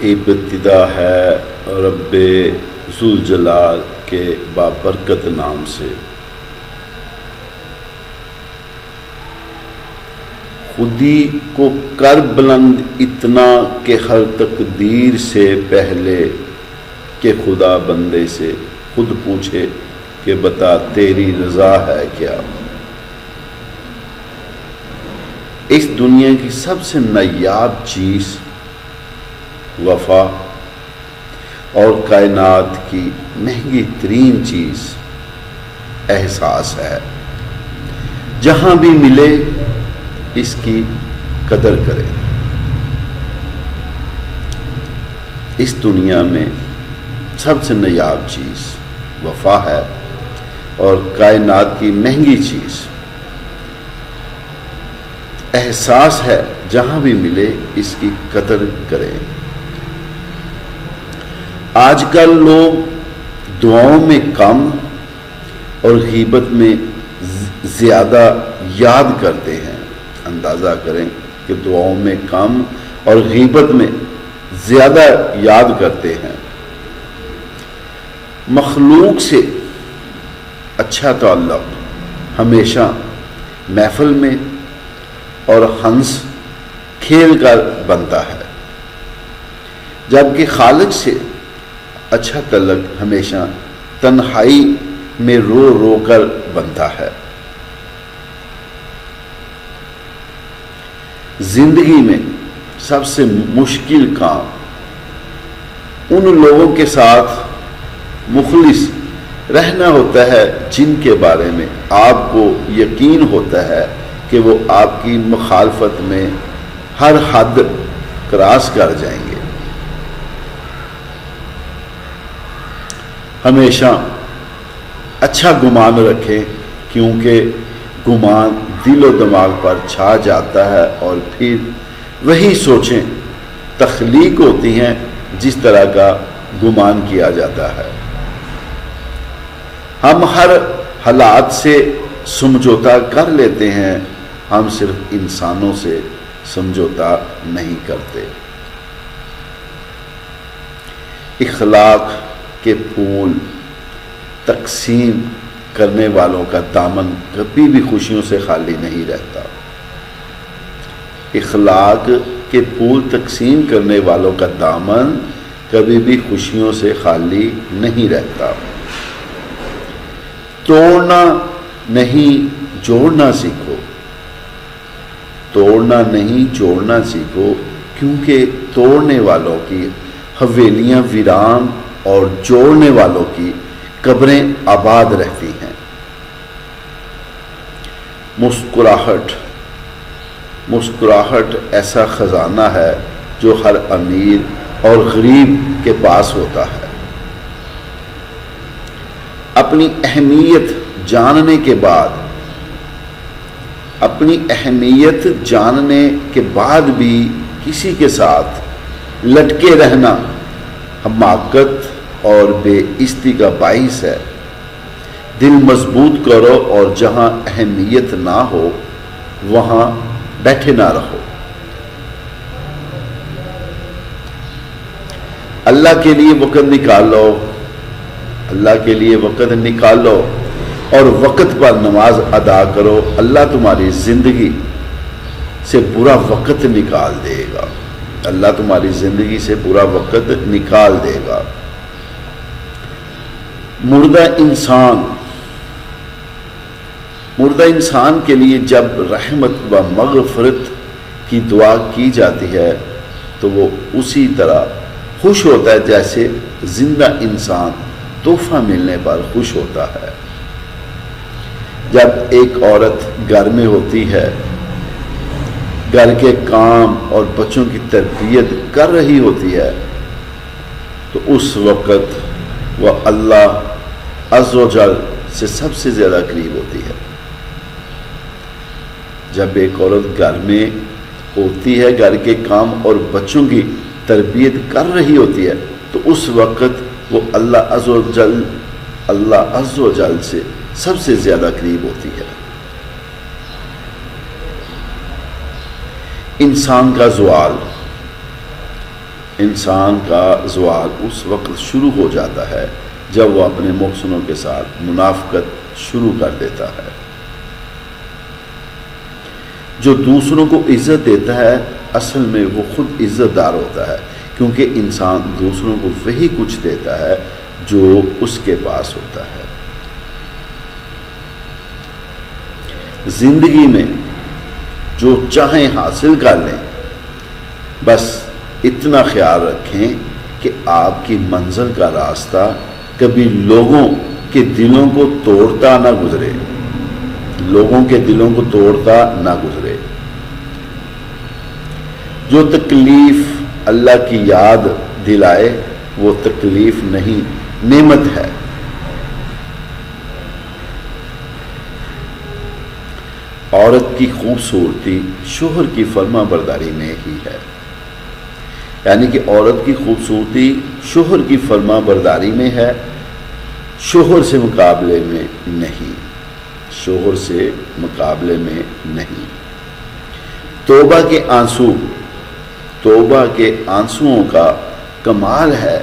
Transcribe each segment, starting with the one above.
ابتدا ہے رب ذوالجلال کے بابرکت نام سے۔ خودی کو کر بلند اتنا کہ ہر تقدیر سے پہلے کہ خدا بندے سے خود پوچھے کہ بتا تیری رضا ہے کیا۔ اس دنیا کی سب سے نایاب چیز وفا اور کائنات کی مہنگی ترین چیز احساس ہے۔ جہاں بھی ملے اس کی قدر کرے۔ اس دنیا میں سب سے نایاب چیز وفا ہے اور کائنات کی مہنگی چیز احساس ہے۔ جہاں بھی ملے اس کی قدر کریں۔ آج کل لوگ دعاؤں میں کم اور غیبت میں زیادہ یاد کرتے ہیں۔ اندازہ کریں کہ دعاؤں میں کم اور غیبت میں زیادہ یاد کرتے ہیں۔ مخلوق سے اچھا تعلق ہمیشہ محفل میں اور ہنس کھیل کر بنتا ہے، جبکہ خالق سے اچھا تعلق ہمیشہ تنہائی میں رو رو کر بنتا ہے۔ زندگی میں سب سے مشکل کام ان لوگوں کے ساتھ مخلص رہنا ہوتا ہے جن کے بارے میں آپ کو یقین ہوتا ہے کہ وہ آپ کی مخالفت میں ہر حد کراس کر جائیں گے۔ ہمیشہ اچھا گمان رکھیں، کیونکہ گمان دل و دماغ پر چھا جاتا ہے اور پھر وہی سوچیں تخلیق ہوتی ہیں جس طرح کا گمان کیا جاتا ہے۔ ہم ہر حالات سے سمجھوتا کر لیتے ہیں، ہم صرف انسانوں سے سمجھوتا نہیں کرتے۔ اخلاق کے پھول تقسیم کرنے والوں کا دامن کبھی بھی خوشیوں سے خالی نہیں رہتا۔ اخلاق کے پھول تقسیم کرنے والوں کا دامن کبھی بھی خوشیوں سے خالی نہیں رہتا۔ توڑنا نہیں جوڑنا سیکھو، توڑنا نہیں جوڑنا سیکھو، کیونکہ توڑنے والوں کی حویلیاں ویران اور جوڑنے والوں کی قبریں آباد رہتی ہیں۔ مسکراہٹ ایسا خزانہ ہے جو ہر امیر اور غریب کے پاس ہوتا ہے۔ اپنی اہمیت جاننے کے بعد بھی کسی کے ساتھ لٹکے رہنا حماقت اور بے عزتی کا باعث ہے۔ دل مضبوط کرو اور جہاں اہمیت نہ ہو وہاں بیٹھے نہ رہو۔ اللہ کے لیے وقت نکالو، اللہ کے لیے وقت نکالو اور وقت پر نماز ادا کرو۔ اللہ تمہاری زندگی سے برا وقت نکال دے گا، اللہ تمہاری زندگی سے برا وقت نکال دے گا۔ مردہ انسان کے لیے جب رحمت و مغفرت کی دعا کی جاتی ہے تو وہ اسی طرح خوش ہوتا ہے جیسے زندہ انسان تحفہ ملنے پر خوش ہوتا ہے۔ جب ایک عورت گھر میں ہوتی ہے، گھر کے کام اور بچوں کی تربیت کر رہی ہوتی ہے، تو اس وقت وہ اللہ عز و جل سے سب سے زیادہ قریب ہوتی ہے۔ جب ایک عورت گھر میں ہوتی ہے، گھر کے کام اور بچوں کی تربیت کر رہی ہوتی ہے، تو اس وقت وہ اللہ عز و جل سے سب سے زیادہ قریب ہوتی ہے۔ انسان کا زوال انسان کا زوال اس وقت شروع ہو جاتا ہے جب وہ اپنے محسنوں کے ساتھ منافقت شروع کر دیتا ہے۔ جو دوسروں کو عزت دیتا ہے اصل میں وہ خود عزت دار ہوتا ہے، کیونکہ انسان دوسروں کو وہی کچھ دیتا ہے جو اس کے پاس ہوتا ہے۔ زندگی میں جو چاہیں حاصل کر لیں، بس اتنا خیال رکھیں کہ آپ کی منزل کا راستہ کبھی لوگوں کے دلوں کو توڑتا نہ گزرے، لوگوں کے دلوں کو توڑتا نہ گزرے۔ جو تکلیف اللہ کی یاد دلائے وہ تکلیف نہیں، نعمت ہے۔ عورت کی خوبصورتی شوہر کی فرما برداری میں ہی ہے، یعنی کہ عورت کی خوبصورتی شوہر کی فرما برداری میں ہے، شوہر سے مقابلے میں نہیں، شوہر سے مقابلے میں نہیں۔ توبہ کے آنسو، توبہ کے آنسوؤں کا کمال ہے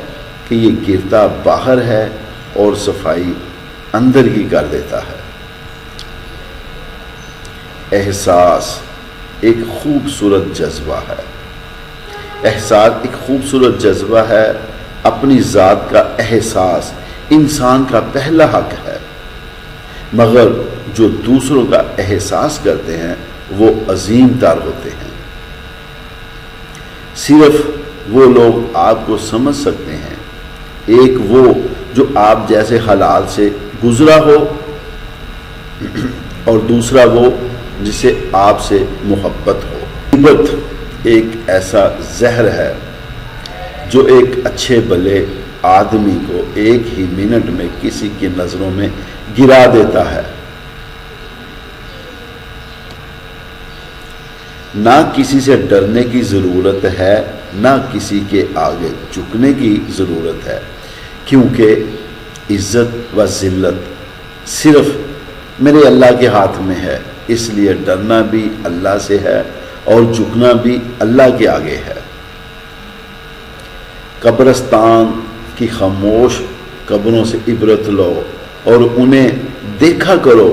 کہ یہ گرتا باہر ہے اور صفائی اندر ہی کر دیتا ہے۔ احساس ایک خوبصورت جذبہ ہے، احساس ایک خوبصورت جذبہ ہے۔ اپنی ذات کا احساس انسان کا پہلا حق ہے، مگر جو دوسروں کا احساس کرتے ہیں وہ عظیم تر ہوتے ہیں۔ صرف وہ لوگ آپ کو سمجھ سکتے ہیں، ایک وہ جو آپ جیسے حالات سے گزرا ہو، اور دوسرا وہ جسے آپ سے محبت ہو۔ محبت ایک ایسا زہر ہے جو ایک اچھے بھلے آدمی کو ایک ہی منٹ میں کسی کی نظروں میں گرا دیتا ہے۔ نہ کسی سے ڈرنے کی ضرورت ہے، نہ کسی کے آگے جھکنے کی ضرورت ہے، کیونکہ عزت و ذلت صرف میرے اللہ کے ہاتھ میں ہے، اس لیے ڈرنا بھی اللہ سے ہے اور جھکنا بھی اللہ کے آگے ہے۔ قبرستان کی خاموش قبروں سے عبرت لو اور انہیں دیکھا کرو،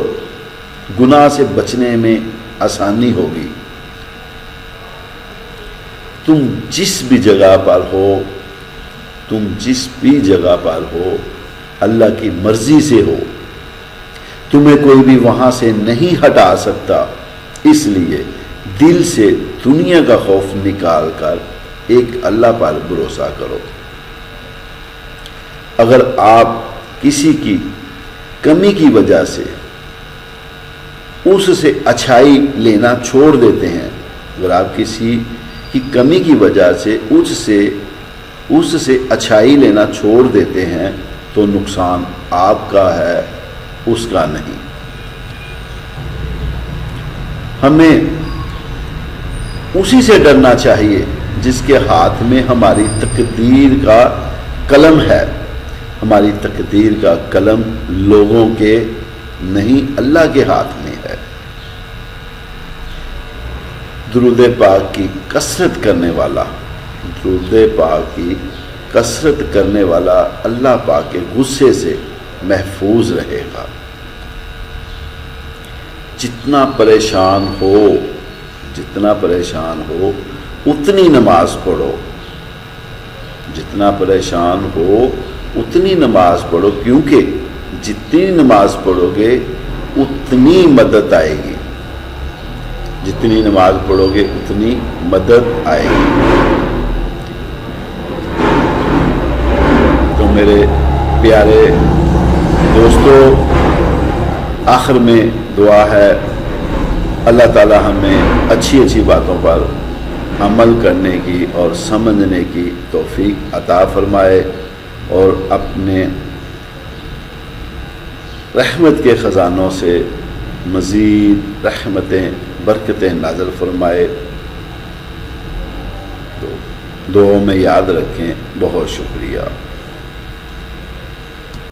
گناہ سے بچنے میں آسانی ہوگی۔ تم جس بھی جگہ پر ہو، تم جس بھی جگہ پر ہو، اللہ کی مرضی سے ہو، تمہیں کوئی بھی وہاں سے نہیں ہٹا سکتا، اس لیے دل سے دنیا کا خوف نکال کر ایک اللہ پر بھروسہ کرو۔ اگر آپ کسی کی کمی کی وجہ سے اس سے اچھائی لینا چھوڑ دیتے ہیں، اگر آپ کسی کی کمی کی وجہ سے اس سے اچھائی لینا چھوڑ دیتے ہیں تو نقصان آپ کا ہے، اس کا نہیں۔ ہمیں اسی سے ڈرنا چاہیے جس کے ہاتھ میں ہماری تقدیر کا قلم ہے۔ ہماری تقدیر کا قلم لوگوں کے نہیں، اللہ کے ہاتھ میں ہے۔ درود پاک کی کثرت کرنے والا، درود پاک کی کثرت کرنے والا اللہ پاک کے غصے سے محفوظ رہے گا۔ جتنا پریشان ہو، جتنا پریشان ہو اتنی نماز پڑھو، جتنا پریشان ہو اتنی نماز پڑھو، کیونکہ جتنی نماز پڑھو گے اتنی مدد آئے گی، جتنی نماز پڑھو گے اتنی مدد آئے گی۔ تو میرے پیارے دوستو، آخر میں دعا ہے اللہ تعالی ہمیں اچھی اچھی باتوں پر عمل کرنے کی اور سمجھنے کی توفیق عطا فرمائے، اور اپنے رحمت کے خزانوں سے مزید رحمتیں برکتیں نازل فرمائے۔ تو دعاؤں میں یاد رکھیں۔ بہت شکریہ۔